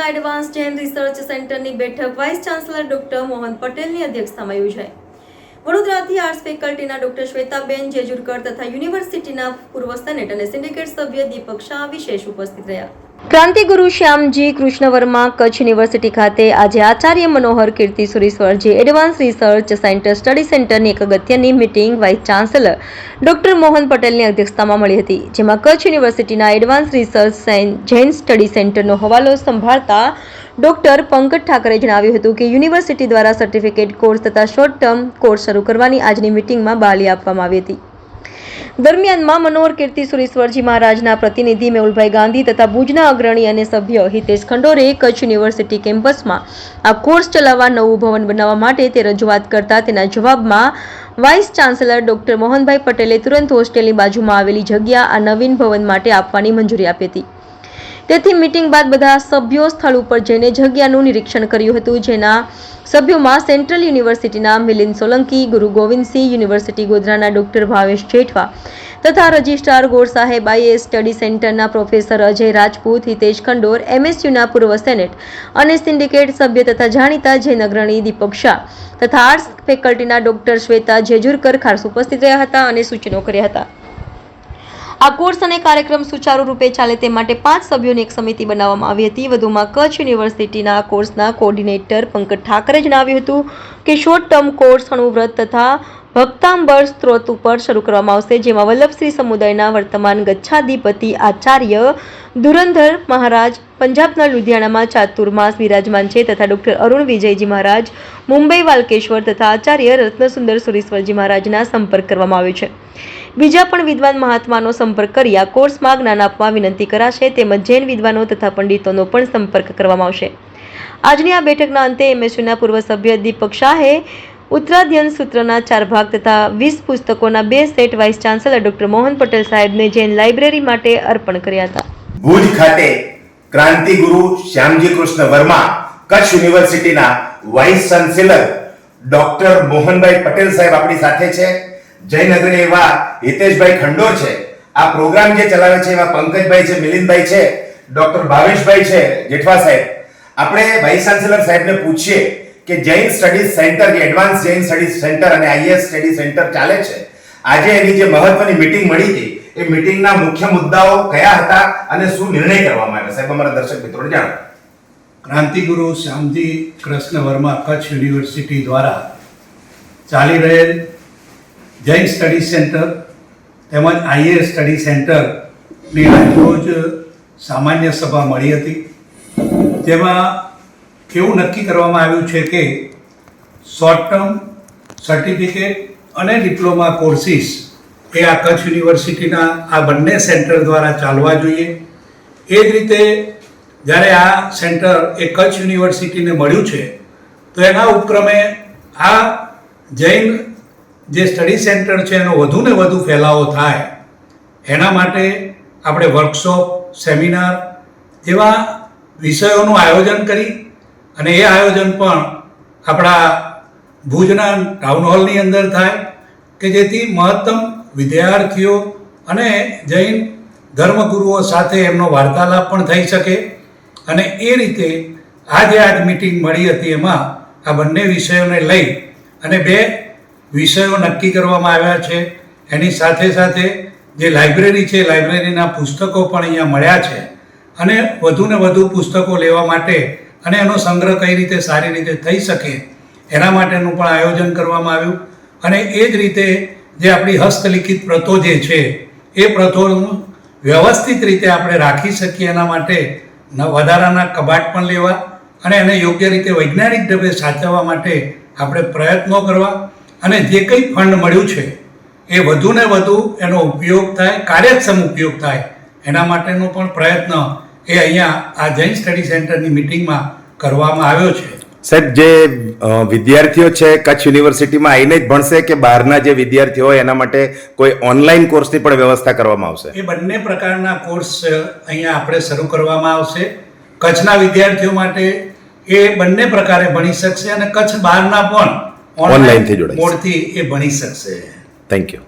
Advance Jain research સેન્ટરની બેઠક vice chancellor doctor Mohan પટેલની અધ્યક્ષતામાં યોજાઈ. વડોદરાથી આર્ટ્સ ફેકલ્ટીના ડોક્ટર શ્વેતાબેન જેજુરકર તથા યુનિવર્સિટીના પૂર્વ સેનેટ અને સિન્ડિકેટ સભ્ય દીપક શાહ વિશેષ ઉપસ્થિત રહ્યા. ક્રાંતિગુરુ શ્યામજી કૃષ્ણ વર્મા કચ્છ યુનિવર્સિટી ખાતે આજે Acharya Manohar Kirti Sureshwarji advance research centre study સેન્ટરની એક અગત્યની meeting vice chancellor doctor Mohan પટેલની અધ્યક્ષતામાં મળી હતી, જેમાં કચ્છ યુનિવર્સિટીના એડવાન્સ રિસર્ચ જૈન સ્ટડી સેન્ટરનો હવાલો સંભાળતા ડોક્ટર પંકજ ઠાકરે જણાવ્યું હતું કે યુનિવર્સિટી દ્વારા સર્ટિફિકેટ કોર્સ તથા શોર્ટ ટર્મ કોર્સ શરૂ કરવાની આજની મીટિંગમાં બહાલી આપવામાં આવી હતી. દરમિયાનમાં મનોહર કીર્તિ સુરેશ્વરજી મહારાજના પ્રતિનિધિ મેહુલભાઈ ગાંધી તથા ભુજના અગ્રણી અને સભ્ય હિતેશ ખંડોરે કચ્છ યુનિવર્સિટી કેમ્પસમાં આ કોર્સ ચલાવવા નવું ભવન બનાવવા માટે તે રજૂઆત કરતા તેના જવાબમાં વાઇસ ચાન્સલર ડોક્ટર મોહનભાઈ પટેલે તુરંત હોસ્ટેલની બાજુમાં આવેલી જગ્યા આ નવીન ભવન માટે આપવાની મંજૂરી આપી હતી. તેથી મીટિંગ બાદ બધા સભ્યો સ્થળ ઉપર જઈને જગ્યાનું નિરીક્ષણ કર્યું હતું, જેના સભ્યોમાં સેન્ટ્રલ યુનિવર્સિટીના મિલિંદ સોલંકી, ગુરુ ગોવિંદસિંહ, યુનિવર્સિટી ગોધરાના ડોક્ટર ભાવેશ જેઠવા તથા રજિસ્ટ્રાર ગોરસાહેબ, આઈએએસ સ્ટડી સેન્ટરના પ્રોફેસર અજય રાજપૂત, હિતેશ ખંડોર, એમએસયુના પૂર્વ સેનેટ અને સિન્ડિકેટ સભ્ય તથા જાણીતા જૈન અગ્રણી દીપક શાહ તથા આર્ટ્સ ફેકલ્ટીના ડોક્ટર શ્વેતા જેજુરકર ખાસ ઉપસ્થિત રહ્યા હતા અને સૂચનો કર્યા હતા. આ કોર્સ અને કાર્યક્રમ સુચારુ રૂપે ચાલે તે માટે 5 સભ્યોની એક સમિતિ બનાવવામાં આવી હતી. વધુમાં કચ્છ યુનિવર્સિટીના કોર્સના કોર્ડિનેટર પંકજ ઠાકરે જણાવ્યું હતું કે શોર્ટ ટર્મ કોર્સ અણુવ્રત તથા ભક્તાંબર સ્ત્રોત ઉપર શરૂ કરવામાં આવશે, જેમાં વલ્લભશ્રી સમુદાયના વર્તમાન ગચ્છાધિપતિ આચાર્ય ધુરંધર મહારાજ પંજાબના લુધિયાણામાં ચાતુર્માસ બિરાજમાન છે તથા ડોક્ટર અરુણ વિજયજી મહારાજ મુંબઈ વાલકેશ્વર તથા આચાર્ય રત્નસુંદર સુરેશ્વરજી મહારાજના સંપર્ક કરવામાં આવ્યો છે. બીજા પણ વિદ્વાન મહાત્માનો સંપર્ક કરી આ કોર્સમાં જ્ઞાન આપવા વિનંતી કરાશે, તેમજ જૈન વિદ્વાનો તથા પંડિતોનો પણ સંપર્ક કરવામાં આવશે. આજની આ બેઠકના અંતે એમએસયુના પૂર્વ સભ્ય દીપક શાહે ઉત્તરાધ્યન સૂત્રના 4 ભાગ તથા 20 પુસ્તકોના 2 set vice chancellor doctor Mohan Patel સાહેબને જૈન લાઇબ્રેરી માટે અર્પણ કર્યા હતા. ભુજ ખાતે ક્રાંતિગુરુ શ્યામજી કૃષ્ણ વર્મા કચ્છ યુનિવર્સિટીના vice chancellor doctor Mohanbhai Patel સાહેબ આપણી સાથે છે. જૈન અગ્રણી એવા હિતેશભાઈ ખંડોર છે. આ પ્રોગ્રામ જે ચલાવે છે એમાં પંકજભાઈ છે, મિલિંદભાઈ છે, ડોક્ટર ભાવેશભાઈ છે, જેઠવા સાહેબ. આપણે વાઇસ ચાન્સેલર સાહેબને પૂછીએ કે જૈન સ્ટડીઝ સેન્ટર કે એડવાન્સ જૈન સ્ટડીઝ સેન્ટર અને આઈએસ સ્ટડી સેન્ટર ચાલે છે, આજે એની જે મહત્વની મીટિંગ મળી હતી એ મીટિંગના મુખ્ય મુદ્દાઓ કયા હતા અને શું નિર્ણય કરવામાં આવ્યો, સાહેબ અમારા દર્શક મિત્રોને જણાવો. ક્રાંતિગુરુ શ્યામજી કૃષ્ણ વર્મા કચ્છ યુનિવર્સિટી દ્વારા ચાલી રહેલ જૈન સ્ટડી સેન્ટર તેમજ આઈએસ સ્ટડી સેન્ટરની રોજ સામાન્ય સભા મળી હતી, જેમાં એવું નક્કી કરવામાં આવ્યું છે કે શોર્ટ ટર્મ સર્ટિફિકેટ અને ડિપ્લોમા કોર્સિસ એ આ કચ્છ યુનિવર્સિટીના આ બંને સેન્ટર દ્વારા ચાલવા જોઈએ. એ જ રીતે જ્યારે આ સેન્ટર એ કચ્છ યુનિવર્સિટીને મળ્યું છે તો એના ઉપક્રમે આ જૈન જે સ્ટડી સેન્ટર છે એનો વધુને વધુ ફેલાવો થાય એના માટે આપણે વર્કશોપ, સેમિનાર જેવા વિષયોનું આયોજન કરી અને એ આયોજન પણ આપણા ભુજના ટાઉન હોલની અંદર થાય કે જેથી મહત્તમ વિદ્યાર્થીઓ અને જૈન ધર્મગુરુઓ સાથે એમનો વાર્તાલાપ પણ થઈ શકે. અને એ રીતે આજે આજ મીટિંગ મળી હતી એમાં આ બંને વિષયોને લઈ અને 2 વિષયો નક્કી કરવામાં આવ્યા છે. એની સાથે સાથે જે લાઇબ્રેરી છે, લાઇબ્રેરીના પુસ્તકો પણ અહીંયા મળ્યા છે અને વધુને વધુ પુસ્તકો લેવા માટે અને એનો સંગ્રહ કઈ રીતે સારી રીતે થઈ શકે એના માટેનું પણ આયોજન કરવામાં આવ્યું. અને એ જ રીતે જે આપણી હસ્તલિખિત પ્રતો જે છે એ પ્રતોનું વ્યવસ્થિત રીતે આપણે રાખી શકીએ એના માટે વધારાના કબાટ પણ લેવા અને એને યોગ્ય રીતે વૈજ્ઞાનિક ઢબે સાચવવા માટે આપણે પ્રયત્નો કરવા અને જે કંઈ ફંડ મળ્યું છે એ વધુને વધુ એનો ઉપયોગ થાય, કાર્યક્ષમ ઉપયોગ થાય એના માટેનો પણ પ્રયત્ન એ અહીંયા આ જૈન સ્ટડી સેન્ટરની મિટિંગમાં કરવામાં આવ્યો છે. સાહેબ, જે વિદ્યાર્થીઓ છે કચ્છ યુનિવર્સિટીમાં આવીને જ ભણશે કે બહારના જે વિદ્યાર્થીઓ હોય એના માટે કોઈ ઓનલાઈન કોર્સની પણ વ્યવસ્થા કરવામાં આવશે? એ બંને પ્રકારના કોર્સ અહીંયા આપણે શરૂ કરવામાં આવશે. કચ્છના વિદ્યાર્થીઓ માટે એ બંને પ્રકારે ભણી શકશે અને કચ્છ બહારના પણ ઓનલાઈનથી જોડાઈ મોડથી એ ભણી શકશે. Thank you.